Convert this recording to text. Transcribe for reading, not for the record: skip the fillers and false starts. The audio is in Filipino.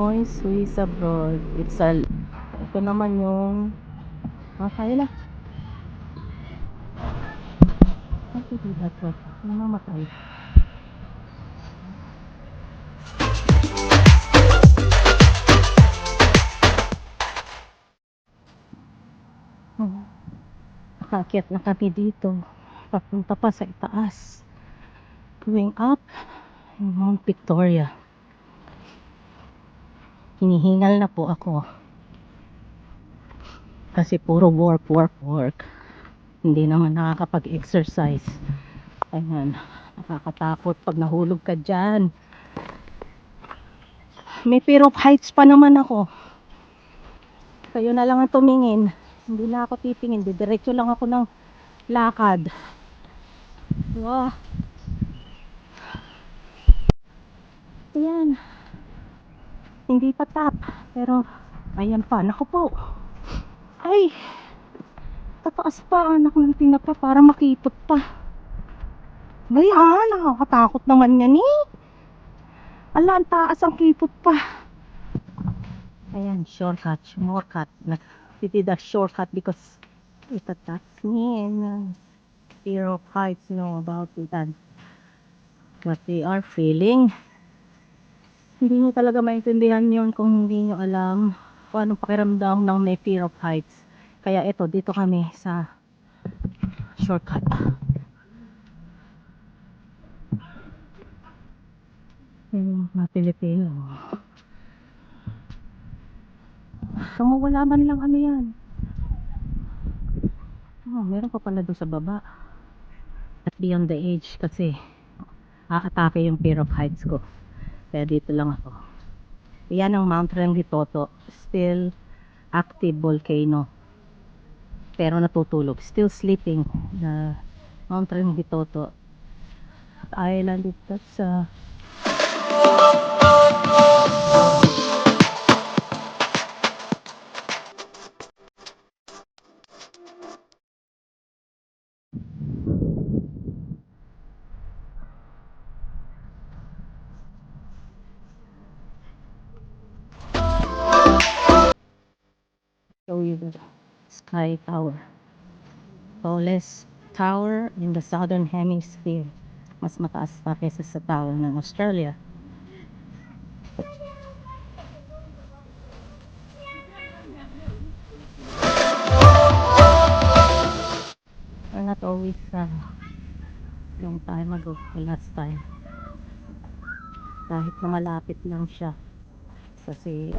Pinoy Swiss abroad. Ito naman yung kaya lang. Bakit di that way? Mamatay. Nakaakyat na kami dito. Papunta pa sa itaas. Going up Mount Victoria. Hinihingal na po ako. Kasi puro work. Hindi naman nakakapag-exercise. Ayan. Nakakatakot pag nahulog ka dyan. May fear of heights pa naman ako. Kayo na lang ang tumingin. Hindi na ako titingin. Didiretso lang ako ng lakad. Wow. Ayan. Hindi pa top. Pero, ayan pa. Naku po. Ay. Tataas pa. Anak ng tinapa para makipot pa. Ayan. Nakakatakot naman yan eh. Ala, ang taas ang kipot pa. Ayan, shortcut. We did a shortcut because it attacks me and fear of heights know about it and what they are feeling. Hindi nyo talaga maintindihan yun kung hindi nyo alam kung anong pakiramdam ng may fear of heights. Kaya ito, dito kami sa shortcut. Yung mga Pilipino. So, wala man lang ano yan. Meron pa pala doon sa baba. At beyond the age kasi nakakatake yung fear of heights ko. Kaya dito lang ako. Yan ang Mount Rangitoto. Still active volcano. Pero natutulog. Still sleeping. The Mount Rangitoto Island. That's show you the Sky Tower. Tallest tower in the southern hemisphere. Mas mataas pa kaysa sa tower ng Australia. Or not always long time ago, the last time. Kahit na malapit lang siya. Kasi